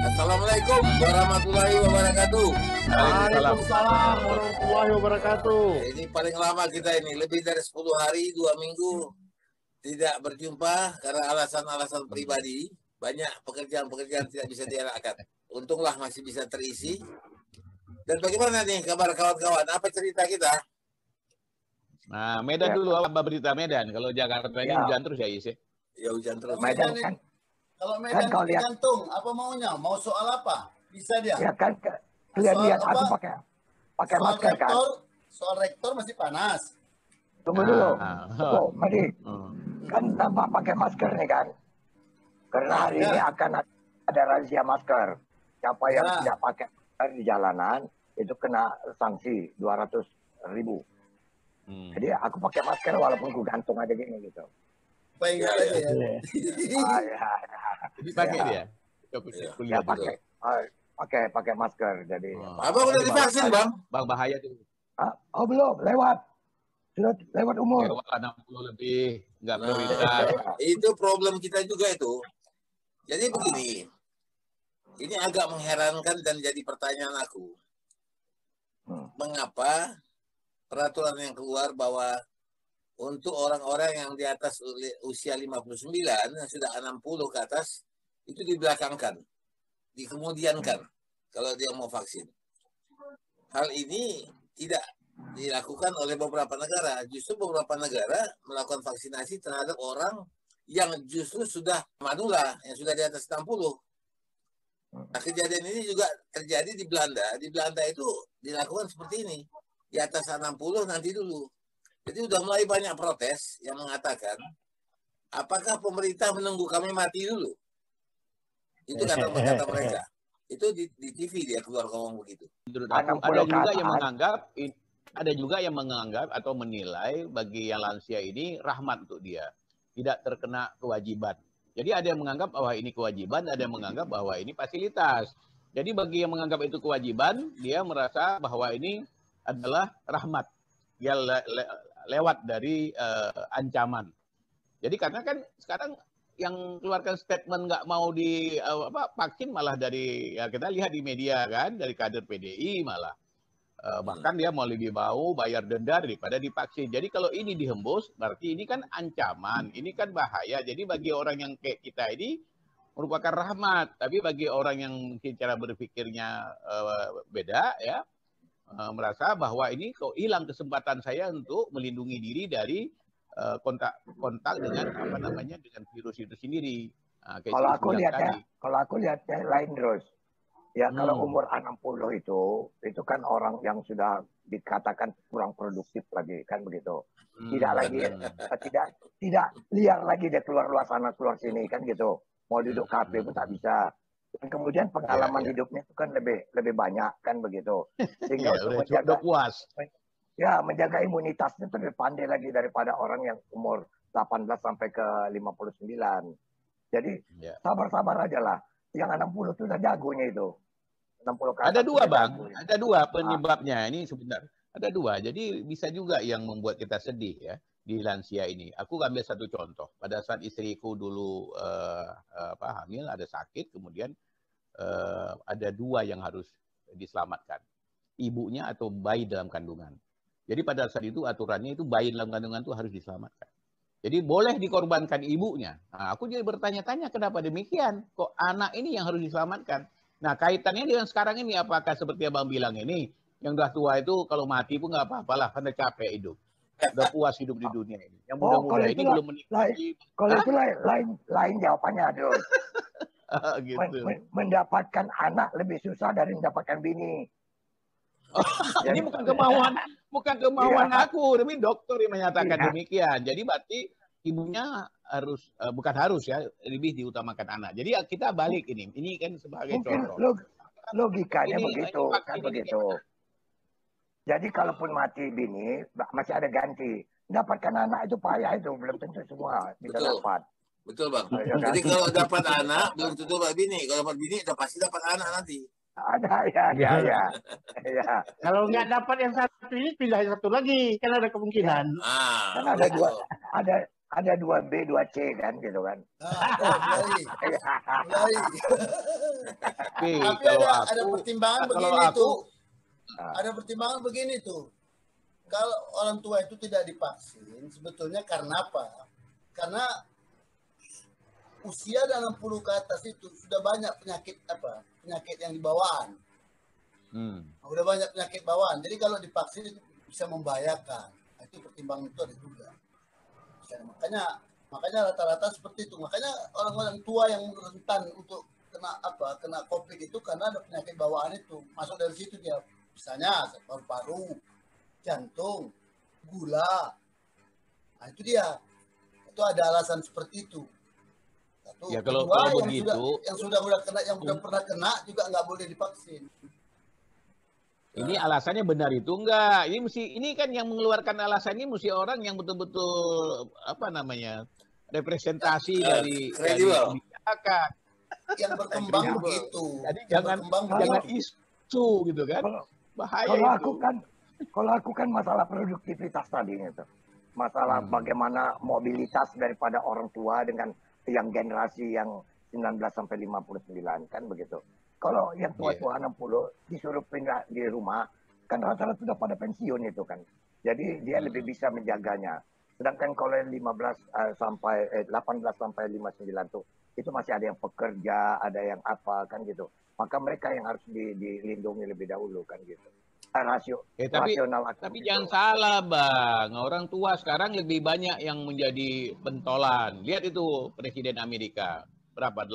Assalamualaikum warahmatullahi wabarakatuh. Waalaikumsalam warahmatullahi wabarakatuh. Ini paling lama kita ini, lebih dari 10 hari, 2 minggu tidak berjumpa karena alasan-alasan pribadi. Banyak pekerjaan-pekerjaan tidak bisa dielakkan. Untunglah masih bisa terisi. Dan bagaimana nih kabar kawan-kawan? Apa cerita kita? Nah, Medan dulu, apa berita Medan? Kalau Jakarta ini hujan terus ya, Is? Ya hujan terus. Medan kan. Kalau Medan Kan kau lihat. tergantung apa maunya, mau soal apa? Bisa dia. Ya kan, kalian Soal lihat apa? aku pakai Soal masker kan. soal rektor masih panas. Tunggu dulu. Oh. Mari. Kan tanpa pakai masker nih kan. Karena hari ini akan ada razia masker. Siapa yang tidak pakai masker di jalanan itu kena sanksi 200.000. Jadi aku pakai masker walaupun aku gantung aja gini gitu. Baik aja ya. Jadi pakai dia. Ya pakai masker. Jadi. Abang udah divaksin, Bang? Bang, bahaya tuh. Oh belum, lewat. Sudah lewat umur. Lewat 60 lebih, nggak prioritas. Itu problem kita juga itu. Jadi begini, ini agak mengherankan dan jadi pertanyaan aku. Mengapa peraturan yang keluar bahwa untuk orang-orang yang di atas usia 59, yang sudah 60 ke atas, itu dibelakangkan, dikemudiankan kalau dia mau vaksin. Hal ini tidak dilakukan oleh beberapa negara. Justru beberapa negara melakukan vaksinasi terhadap orang yang justru sudah manula, yang sudah di atas 60. Nah, kejadian ini juga terjadi di Belanda. Di Belanda itu dilakukan seperti ini. Di atas 60 nanti dulu. Jadi sudah mulai banyak protes yang mengatakan, apakah pemerintah menunggu kami mati dulu? Itu kata mereka. Itu di TV dia keluar ngomong begitu. Ada juga yang menganggap atau menilai bagi yang lansia ini rahmat untuk dia, tidak terkena kewajiban. Jadi ada yang menganggap bahwa ini kewajiban, ada yang menganggap bahwa ini fasilitas. Jadi bagi yang menganggap itu kewajiban, dia merasa bahwa ini adalah rahmat. Dia lewat dari ancaman. Jadi karena kan sekarang yang keluarkan statement nggak mau vaksin malah dari kita lihat di media kan, dari kader PDI malah. Bahkan dia mau lebih mau bayar denda daripada divaksin. Jadi kalau ini dihembus, berarti ini kan ancaman, ini kan bahaya. Jadi bagi orang yang kayak kita ini merupakan rahmat. Tapi bagi orang yang mungkin cara berpikirnya beda, ya merasa bahwa ini kok hilang kesempatan saya untuk melindungi diri dari kontak dengan dengan virus itu sendiri. Kalau aku lihatnya lain terus. Ya kalau umur 60 itu kan orang yang sudah dikatakan kurang produktif lagi kan begitu. Tidak lagi tidak liar lagi dia keluar sana keluar sini kan gitu. Mau duduk kafe pun tak bisa. Dan kemudian pengalaman hidupnya itu kan lebih banyak kan begitu. Sehingga untuk menjaga imunitasnya itu lebih pandai lagi daripada orang yang umur 18 sampai ke 59. Jadi sabar-sabar aja lah. Yang 60 itu udah jagonya itu. 60 ada dua, Bang. Ada dua penyebabnya. Ini sebentar. Ada dua. Jadi bisa juga yang membuat kita sedih ya di lansia ini. Aku ambil satu contoh. Pada saat istriku dulu hamil, ada sakit, kemudian ada dua yang harus diselamatkan. Ibunya atau bayi dalam kandungan. Jadi pada saat itu aturannya itu bayi dalam kandungan itu harus diselamatkan. Jadi boleh dikorbankan ibunya. Nah, aku jadi bertanya-tanya kenapa demikian? Kok anak ini yang harus diselamatkan? Nah, kaitannya dengan sekarang ini apakah seperti Abang bilang ini, yang udah tua itu kalau mati pun nggak apa-apalah, karena capek hidup. Udah puas hidup di dunia ini. Yang muda-muda ini belum menikmati. Kalau itu lain jawabannya, aduh. Gitu. Mendapatkan anak lebih susah dari mendapatkan bini. Ini bukan kemauan aku, tapi dokter yang menyatakan demikian. Jadi berarti ibunya harus bukan harus ya, lebih diutamakan anak. Jadi kita balik ini kan sebagai contoh. Logikanya begitu kan begitu. Jadi kalaupun mati bini masih ada ganti. Dapatkan anak itu payah itu, belum tentu semua bisa dapat. Betul, Bang. Jadi kalau dapat anak belum tentu dapat bini. Kalau dapat bini pasti dapat anak nanti. Ada ya. Kalau nggak dapat yang satu ini pindah yang satu lagi, kan ada kemungkinan. Kan ada dua, ada 2B, 2C kan gitu kan. Mulai. Tapi Tapi kalau ada aku, pertimbangan kalau begini aku, tuh. Ada pertimbangan begini tuh. Kalau orang tua itu tidak divaksin, sebetulnya karena apa? Karena usia dalam 60 ke atas itu sudah banyak penyakit yang dibawaan. Udah banyak penyakit bawaan. Jadi kalau divaksin itu bisa membahayakan. Itu pertimbangan itu ada juga. Makanya rata-rata seperti itu. Makanya orang-orang tua yang rentan untuk kena COVID itu karena ada penyakit bawaan itu. Masuk dari situ dia. Misalnya paru-paru, jantung, gula. Nah itu dia. Itu ada alasan seperti itu. Satu. Ya kalau begitu, yang sudah pernah kena juga nggak boleh divaksin. ini alasannya benar itu enggak? Ini kan yang mengeluarkan alasan ini mesti orang yang betul-betul representasi dari kebijakan. Yang berkembang begitu. Jadi jangan isu gitu kan. Bahaya kalau aku kan masalah produktivitas tadi itu. Masalah bagaimana mobilitas daripada orang tua dengan yang generasi yang 19 sampai 59 kan begitu. Kalau yang tua-tua 60 disuruh pindah di rumah, kan rata-rata sudah pada pensiun itu kan. Jadi dia lebih bisa menjaganya. Sedangkan kalau yang 18 sampai 59 tuh, itu masih ada yang pekerja, ada yang apa kan gitu. Maka mereka yang harus dilindungi lebih dahulu kan gitu. Tapi jangan salah Bang, orang tua sekarang lebih banyak yang menjadi pentolan. Lihat itu Presiden Amerika, berapa?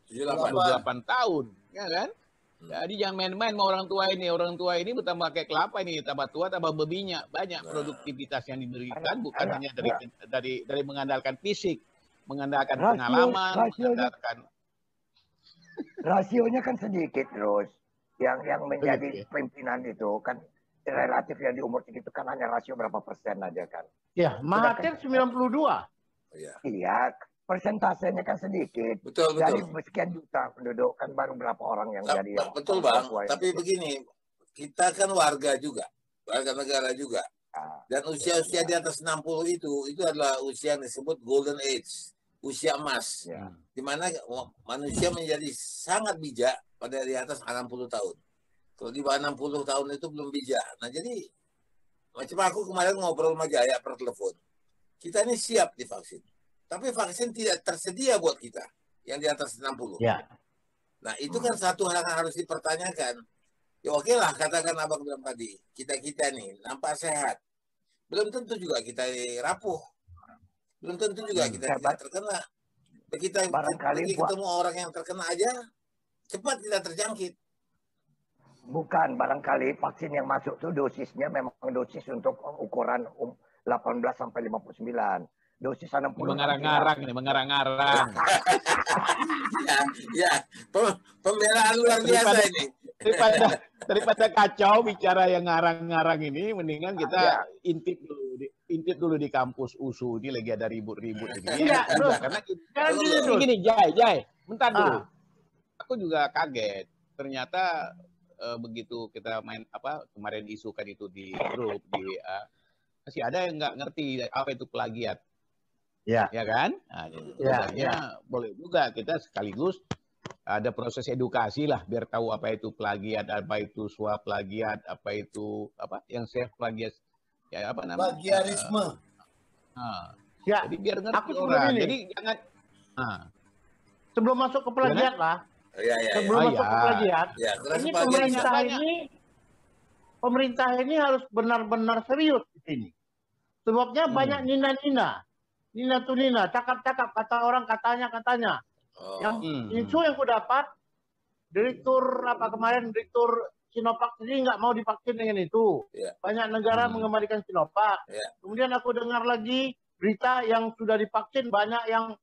78 tahun, ya kan? Jadi jangan main-main sama orang tua ini. Orang tua ini bertambah kayak kelapa ini, tambah tua, tambah berminyak. Banyak produktivitas yang diberikan, bukan hanya dari mengandalkan fisik, mengandalkan pengalaman, mengandalkan. Rasionya kan sedikit terus. Yang menjadi pimpinan itu kan relatif yang di umur segitu kan hanya rasio berapa persen aja kan. Ya, Mahathir 92. Iya, persentasenya kan sedikit. Betul. Dari sekian juta penduduk kan baru berapa orang yang jadi betul Bang. Tapi begini, kita kan warga negara juga. Dan usia-usia di atas 60 itu adalah usia yang disebut golden age, usia emas. Di mana manusia menjadi sangat bijak pada di atas 60 tahun. Kalau di bawah 60 tahun itu belum bijak. Nah jadi, macam aku kemarin ngobrol sama Jaya per telepon. Kita ini siap divaksin. Tapi vaksin tidak tersedia buat kita yang di atas 60. Ya. Nah itu kan satu hal yang harus dipertanyakan. Ya oke lah, katakan abang bilang tadi. Kita nih nampak sehat. Belum tentu juga kita rapuh. Belum tentu juga kita tidak terkena. Kita pergi ketemu orang yang terkena aja, cepat kita terjangkit. Bukan, barangkali vaksin yang masuk tuh dosisnya memang dosis untuk ukuran 18 sampai 59. Dosis 60. Mengarang-arang. ya, pembelaan luar biasa ini. Daripada kacau bicara yang ngarang-ngarang ini, mendingan kita intip dulu di kampus USU ini lagi ada ribut-ribut ini. Iya, karena gini, Jai, bentar dulu. Aku juga kaget. Ternyata begitu kita main kemarin isu kan itu di grup di WA, masih ada yang nggak ngerti apa itu plagiat. Ya kan? Nah, jadi boleh juga kita sekaligus ada proses edukasi lah biar tahu apa itu plagiat, apa itu swap plagiat, apa itu yang self plagiat, ya apa namanya? Plagiarisme. Jadi biar ngerti orang. Jadi jangan. Sebelum masuk ke plagiat lah. Sebelum masuk ke plagiat, ini pemerintah ini harus benar-benar serius di sini. Sebabnya banyak nina, cakap-cakap, kata orang katanya. Yang isu yang ku dapat, direktur Sinovac ini nggak mau divaksin dengan itu. Banyak negara mengembalikan Sinovac. Kemudian aku dengar lagi berita yang sudah divaksin banyak yang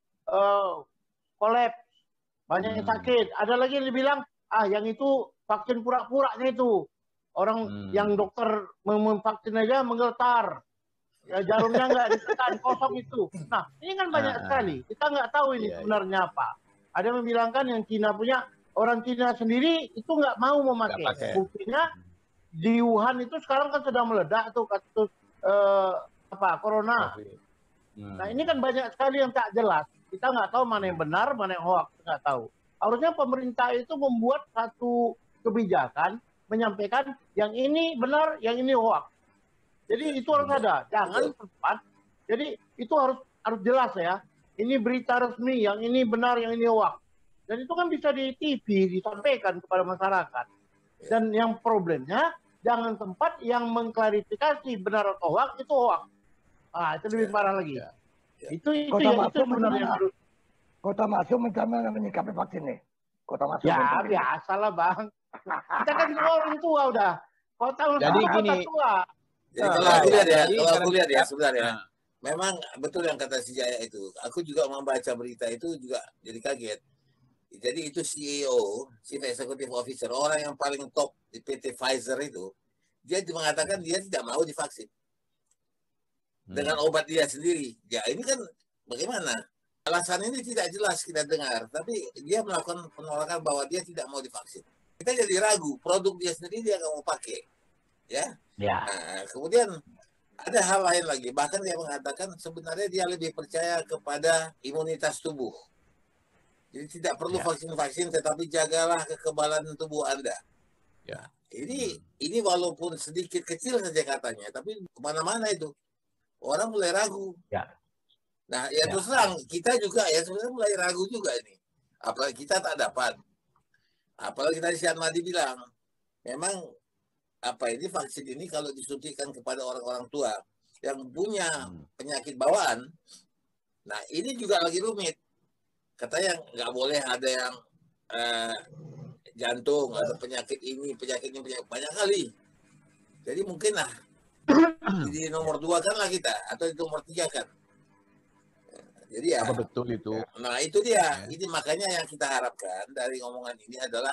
kolaps. Banyak yang sakit. Ada lagi yang dibilang, yang itu vaksin pura-puranya itu. Orang yang dokter memvaksin aja menggetar. Ya, jarumnya nggak ditekan, kosong itu. Nah, ini kan banyak sekali. Kita nggak tahu ini sebenarnya apa. Ada yang membilangkan yang Cina punya, orang Cina sendiri itu nggak mau memakai. Buktinya, di Wuhan itu sekarang kan sedang meledak tuh kasus apa corona. Nah ini kan banyak sekali yang tak jelas. Kita nggak tahu mana yang benar, mana yang hoax, nggak tahu. Harusnya pemerintah itu membuat satu kebijakan, menyampaikan yang ini benar, yang ini hoax. Jadi itu harus ada, jangan sempat. Jadi itu harus jelas ya. Ini berita resmi, yang ini benar, yang ini hoax. Dan itu kan bisa di TV disampaikan kepada masyarakat. Dan yang problemnya jangan tempat yang mengklarifikasi benar atau hoax itu hoax. Ah, itu lebih parah lagi. Itu sebenarnya harus. Kota Masuk mencari menyikapi vaksin nih. Kota Masuk. Ya biasalah Bang. Kita kan orang tua udah. Kota tua. Jadi kalau aku lihat ya, sebenarnya memang betul yang kata si Jaya itu. Aku juga membaca berita itu juga jadi kaget. Jadi itu CEO, Chief Executive Officer, orang yang paling top di PT Pfizer itu, dia mengatakan dia tidak mau divaksin dengan obat dia sendiri. Ya ini kan bagaimana? Alasan ini tidak jelas kita dengar, tapi dia melakukan penolakan bahwa dia tidak mau divaksin. Kita jadi ragu, produk dia sendiri dia nggak mau pakai, ya. Nah, kemudian ada hal lain lagi, bahkan dia mengatakan sebenarnya dia lebih percaya kepada imunitas tubuh. Jadi tidak perlu vaksin-vaksin, tetapi jagalah kekebalan tubuh Anda. Ya, ini walaupun sedikit kecil saja katanya, tapi kemana-mana itu orang mulai ragu. Nah, ya terus terang kita juga ya sebenarnya mulai ragu juga ini. Apalagi kita tak dapat. Apalagi tadi si Ahmadi bilang, memang ini vaksin ini kalau disuntikan kepada orang-orang tua yang punya penyakit bawaan, nah ini juga lagi rumit. Katanya nggak boleh ada yang jantung, ada penyakit ini banyak kali. Jadi mungkin di nomor 2 kan lah kita, atau di nomor 3 kan. Jadi ya. Apa betul itu? Nah itu dia. Ini makanya yang kita harapkan dari omongan ini adalah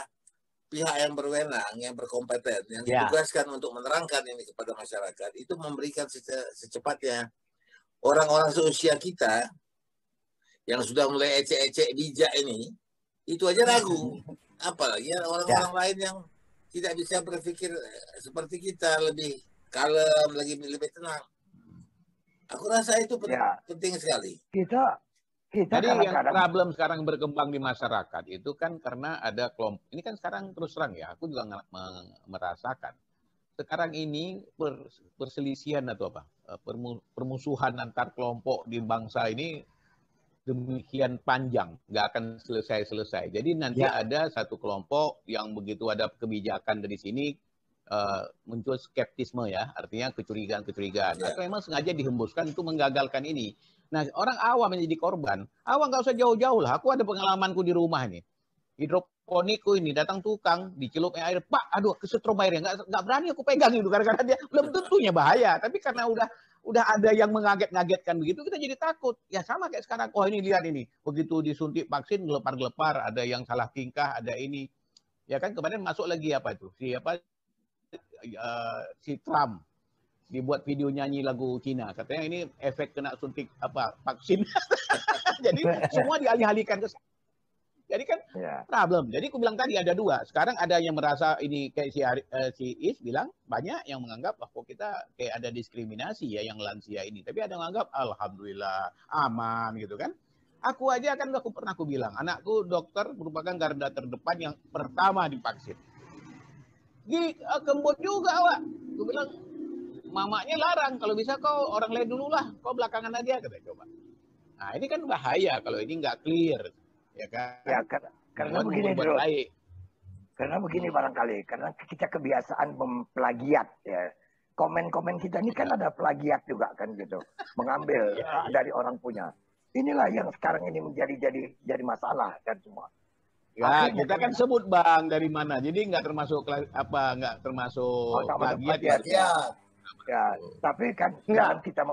pihak yang berwenang, yang berkompeten, yang ditugaskan untuk menerangkan ini kepada masyarakat, itu memberikan secepatnya orang-orang seusia kita yang sudah mulai ecek-ecek bijak ini, itu aja ragu. Apalagi orang-orang lain yang tidak bisa berpikir seperti kita, lebih kalem, lebih tenang. Aku rasa itu penting sekali. Jadi yang problem sekarang berkembang di masyarakat itu kan karena ada kelompok. Ini kan sekarang terus terang ya, aku juga merasakan. Sekarang ini perselisihan atau apa? Permusuhan antar kelompok di bangsa ini demikian panjang, nggak akan selesai-selesai. Jadi nanti ada satu kelompok yang begitu ada kebijakan dari sini muncul skeptisme ya, artinya kecurigaan. Atau memang sengaja dihembuskan untuk menggagalkan ini. Nah, orang awam yang jadi korban, awam nggak usah jauh-jauh lah. Aku ada pengalamanku di rumah ini. Hidroponikku ini datang tukang, dicelup air, Pak, aduh kesetrum airnya, nggak berani aku pegang itu, karena dia belum tentunya bahaya, tapi karena udah ada yang mengaget-ngagetkan begitu, kita jadi takut. Ya sama kayak sekarang, ini lihat ini, begitu disuntik vaksin gelepar-gelepar, ada yang salah tingkah, ada ini. Ya kan kemarin masuk lagi apa itu, si Trump dibuat video nyanyi lagu Cina, katanya ini efek kena suntik vaksin. Jadi semua dialih-alihkan ke sana. Jadi kan problem. Jadi aku bilang tadi ada 2. Sekarang ada yang merasa ini kayak si Is bilang, banyak yang menganggap bahwa kita kayak ada diskriminasi ya yang lansia ini. Tapi ada yang menganggap alhamdulillah aman gitu kan. Aku aja kan aku bilang, anakku dokter merupakan garda terdepan yang pertama divaksin. Kembut juga, Wak. Aku bilang, mamanya larang, kalau bisa kau orang lain dulu lah, kau belakangan aja, kata coba. Nah ini kan bahaya kalau ini nggak clear. Ya kan? Ya, karena begini bro. Karena begini barangkali, karena kita kebiasaan memplagiat ya. Komen-komen kita ini kan ada plagiat juga kan gitu, mengambil dari orang punya. Inilah yang sekarang ini jadi masalah kan semua. Ya, kita kan sebut Bang dari mana, jadi nggak termasuk nggak termasuk plagiat ya. Ya, tapi kan dalam kita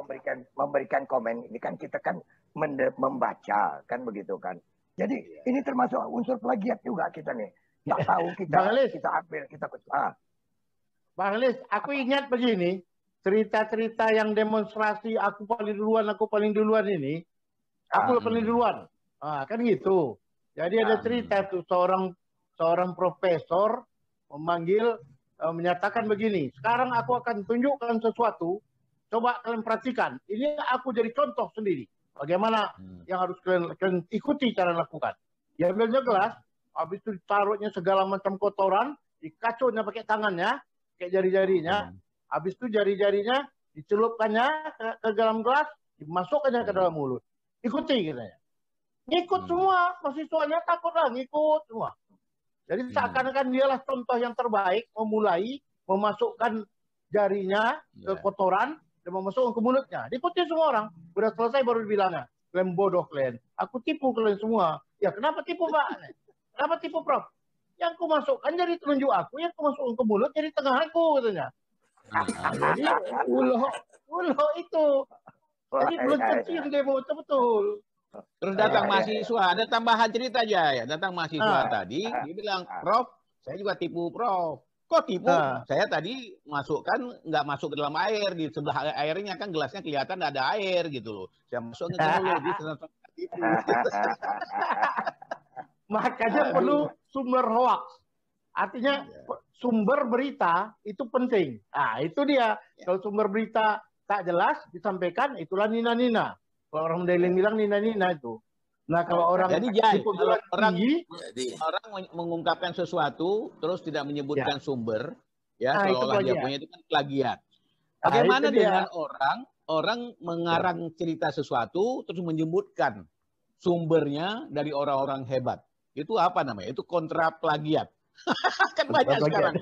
memberikan komen ini kan kita kan membaca kan begitu kan. Jadi ini termasuk unsur plagiat juga kita nih. Tak tahu kita ambil, Bang Lis, aku ingat begini, cerita-cerita yang demonstrasi aku paling duluan ini, aku paling duluan. Kan gitu. Jadi ada cerita tuh seorang profesor menyatakan begini, sekarang aku akan tunjukkan sesuatu coba kalian perhatikan. Ini aku jadi contoh sendiri. Bagaimana yang harus kalian ikuti cara lakukan. Diambilnya gelas, habis itu ditaruhnya segala macam kotoran, dikacaunya pakai tangannya, kayak jari-jarinya. Habis itu jari-jarinya dicelupkannya ke dalam gelas, dimasukkannya ke dalam mulut. Ikuti katanya. Ngikut semua, mahasiswanya takutlah ngikut semua. Jadi seakan-akan dialah contoh yang terbaik memulai memasukkan jarinya ke kotoran dan memasukkan ke mulutnya. Diikuti semua orang. Sudah selesai baru dibilangnya, kalian bodoh kalian. Aku tipu kalian semua. Ya kenapa tipu Pak? Kenapa tipu Prof? Yang ku masukkan jadi telunjuk aku, yang ku masukkan ke mulut jadi tengah aku katanya. Jadi ulo itu. Jadi belum tentu yang dia mau betul-betul. Terus datang mahasiswa, ada tambahan cerita aja ya. Datang mahasiswa tadi, dia bilang, Prof, saya juga tipu Prof. Kok tipu? Saya tadi masukkan, nggak masuk ke dalam air. Di sebelah airnya kan gelasnya kelihatan ada air gitu loh. Saya masukkan ke mulut, dia tipu. Makanya perlu sumber hoax. Artinya sumber berita itu penting. Nah itu dia. Kalau sumber berita tak jelas disampaikan, itulah nina-nina. Kalau orang Mandailing bilang nina-nina itu. Nah kalau orang kalau orang mengungkapkan sesuatu terus tidak menyebutkan sumber, ya seolah-olah dia punya itu kan plagiat. Bagaimana dengan orang mengarang cerita sesuatu terus menyebutkan sumbernya dari orang-orang hebat? Itu apa namanya? Itu kontra plagiat. Kan banyak sekarang.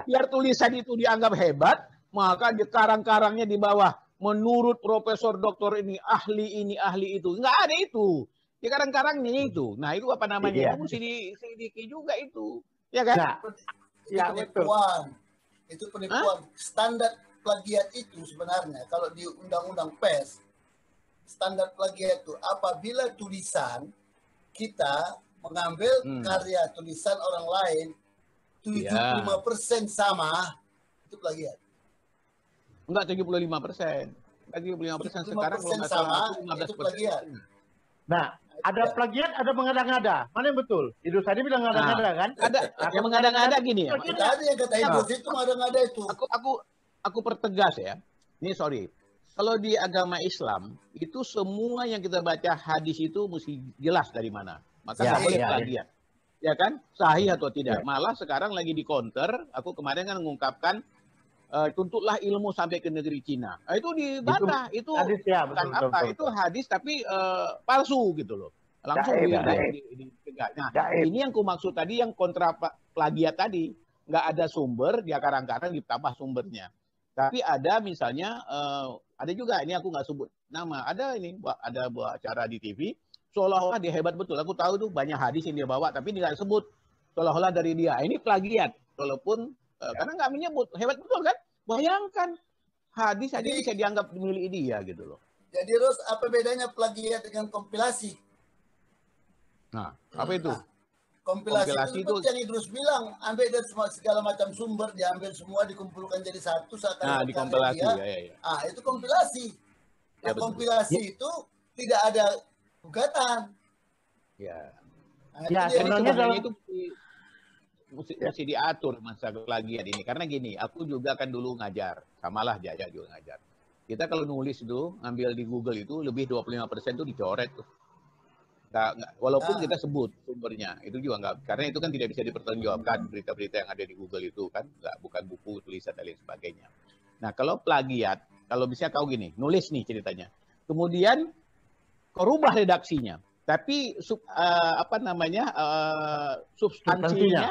Biar tulisan itu dianggap hebat, maka di karang-karangnya di bawah. Menurut Profesor Doktor ini ahli itu. Nggak ada itu. Di karang-karangnya itu. Nah itu apa namanya? Itu mesti diselidiki juga itu. Ya kan? Nah, itu penipuan. Itu penipuan. Standar plagiat itu sebenarnya. Kalau di Undang-Undang Pers, standar plagiat itu apabila tulisan kita mengambil karya tulisan orang lain 75% sama, itu plagiat. Enggak 75%. 75% sekarang kalau nggak salah 15%. Nah, ada plagiat, ada mengada-ngada. Mana yang betul? Idrus tadi bilang ngada-ngada kan? Ada. Yang mengada-ngada gini ya. Tadi yang kata Idrus itu ngada-ngada itu. Aku pertegas ya. Ini sorry. Kalau di agama Islam itu semua yang kita baca hadis itu mesti jelas dari mana. Maka nggak boleh plagiat. Ya kan? Sahih atau tidak. Malah sekarang lagi di counter. Aku kemarin kan mengungkapkan tuntutlah ilmu sampai ke negeri Cina. Itu dibantah. Itu hadis, ya, bukan betul, apa? Betul. Itu hadis tapi palsu gitu loh. Langsung ditegak. Nah, ini yang ku maksud tadi yang kontra plagiat tadi. Nggak ada sumber, dia karang-karang ditambah sumbernya. Tapi ada misalnya, ada juga, ini aku nggak sebut nama. Ada buat acara di TV, seolah-olah dia hebat betul. Aku tahu tuh banyak hadis yang dia bawa, tapi dia nggak sebut. Seolah-olah dari dia. Ini plagiat. Walaupun karena nggak menyebut, hebat betul kan? Bayangkan hadis aja bisa dianggap milik dia gitu loh. Jadi Ros, apa bedanya plagiat dengan kompilasi? Nah, apa itu? Kompilasi itu yang Idrus bilang, ambil dari segala macam sumber, diambil semua, dikumpulkan jadi satu. Nah, di kompilasi. Ah, itu kompilasi. Nah, kompilasi itu tidak ada gugatan. Ya. Nah, sebenarnya itu mesti diatur masalah plagiat ini. Karena gini, aku juga kan dulu ngajar. Samalah Jaya juga ngajar. Kita kalau nulis itu, ngambil di Google itu, lebih 25% itu dicoret tuh. Walaupun kita sebut sumbernya. Itu juga nggak, karena itu kan tidak bisa dipertanggungjawabkan berita-berita yang ada di Google itu kan. Bukan buku, tulisan, dan lain sebagainya. Nah, kalau plagiat, kalau bisa kau gini, nulis nih ceritanya. Kemudian, kau rubah redaksinya. Tapi, substansinya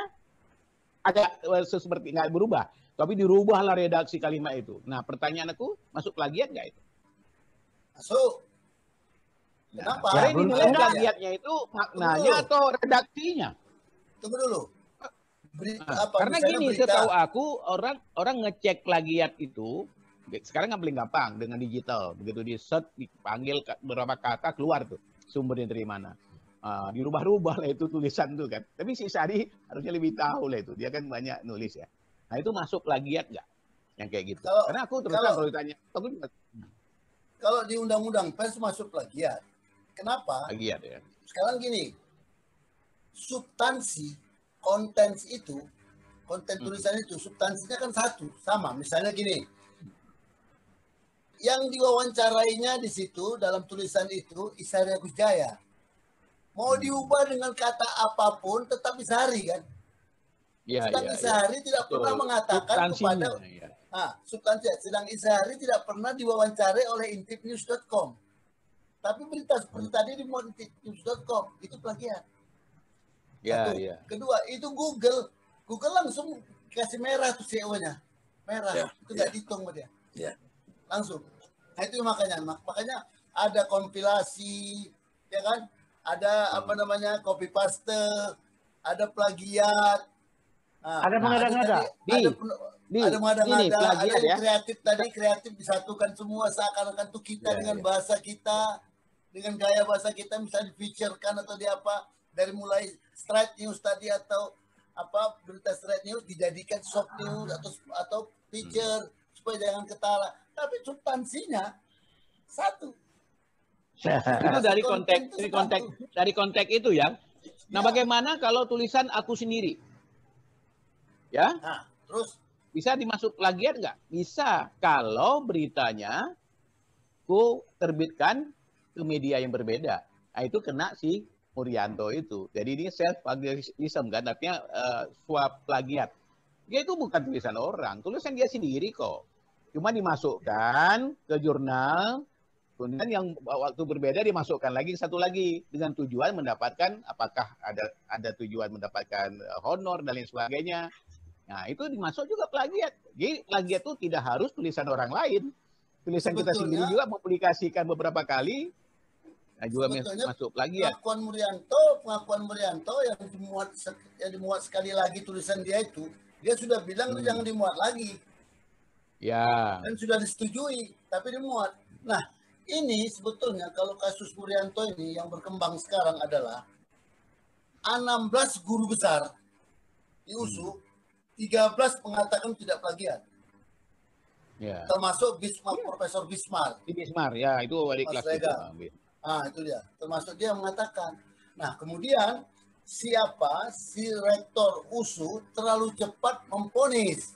agak seperti nggak berubah, tapi dirubahlah redaksi kalimat itu. Nah, pertanyaan aku, masuk plagiat nggak itu? Masuk. Kenapa? Jadi dinilai plagiatnya itu maknanya atau redaksinya? Tunggu dulu. Karena gini, setahu aku orang ngecek plagiat itu sekarang nggak paling gampang dengan digital. Begitu di search, dipanggil beberapa kata keluar tuh sumbernya dari mana. Dirubah-rubah lah itu tulisan tuh kan. Tapi si Sari harusnya lebih tahu lah itu. Dia kan banyak nulis ya. Nah itu masuk plagiat nggak? Yang kayak gitu. Karena aku terus kalau ditanya. Kalau di Undang-Undang Pers masuk plagiat. Kenapa? Plagiat ya. Sekarang gini. Substansi, konten itu, konten tulisan itu, substansinya kan satu. Sama. Misalnya gini. yang diwawancarainya di situ dalam tulisan itu Isari Agus Jaya. Mau diubah dengan kata apapun tetap Isari kan? Ya, sedang Isari tidak pernah mengatakan kepada substansi. Sedang Isari tidak pernah diwawancarai oleh intipnews.com. Tapi berita seperti tadi di intipnews.com itu plagiat. Satu. Kedua, itu Google langsung kasih merah tuh CEO-nya. Merah. Itu nggak dihitung sama dia. Langsung. Nah itu makanya ada kompilasi, ya kan? Ada copy paste, ada plagiat. Ada mengada-ngada. Ada mengada-ngada, ada yang kreatif disatukan semua seakan-akan itu kita dengan bahasa kita, dengan gaya bahasa kita misalnya di-featurekan atau di apa, dari mulai straight news tadi atau berita straight news dijadikan soft news atau feature supaya jangan ketara. Tapi substansinya satu. Itu dari konteks itu ya. Nah, bagaimana kalau tulisan aku sendiri? Ya? Nah, terus bisa dimasuk plagiat nggak? Bisa kalau beritanya ku terbitkan ke media yang berbeda. Nah, itu kena si Murianto itu. Jadi ini self plagiarism kan, artinya suap plagiat. Dia itu bukan tulisan orang, tulisan dia sendiri kok. Cuma dimasukkan ke jurnal, kemudian yang waktu berbeda dimasukkan lagi satu lagi dengan tujuan mendapatkan apakah ada tujuan mendapatkan honor dan lain sebagainya. Nah, itu dimasuk juga plagiat. Jadi plagiat itu tidak harus tulisan orang lain. Tulisan kita sendiri juga mempublikasikan beberapa kali. Nah, juga masuk plagiat. Pengakuan Murianto yang dimuat sekali lagi tulisan dia itu, dia sudah bilang jangan dimuat lagi. Ya. Dan sudah disetujui, tapi dimuat. Nah, ini sebetulnya kalau kasus Murianto ini yang berkembang sekarang adalah 16 guru besar di USU, 13 mengatakan tidak plagiat. Ya. Termasuk Profesor Bismar. Bismar, ya itu wali kelas itu. Itu dia. Termasuk dia mengatakan. Nah, kemudian si rektor USU terlalu cepat memvonis.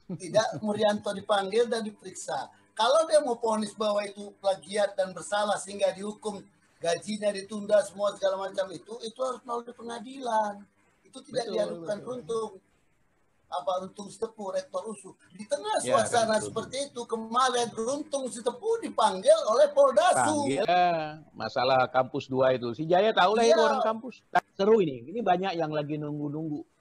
Tidak Murianto dipanggil dan diperiksa. Kalau dia mau vonis bahwa itu plagiat dan bersalah sehingga dihukum, gajinya ditunda semua segala macam itu harus melalui pengadilan. Itu tidak diadukan Runtung Sitepu, rektor USU. Di tengah suasana seperti itu, kemarin Runtung Sitepu dipanggil oleh Poldasu. Masalah kampus 2 itu. Si Jaya tahu lah itu orang kampus. Seru ini banyak yang lagi nunggu-nunggu.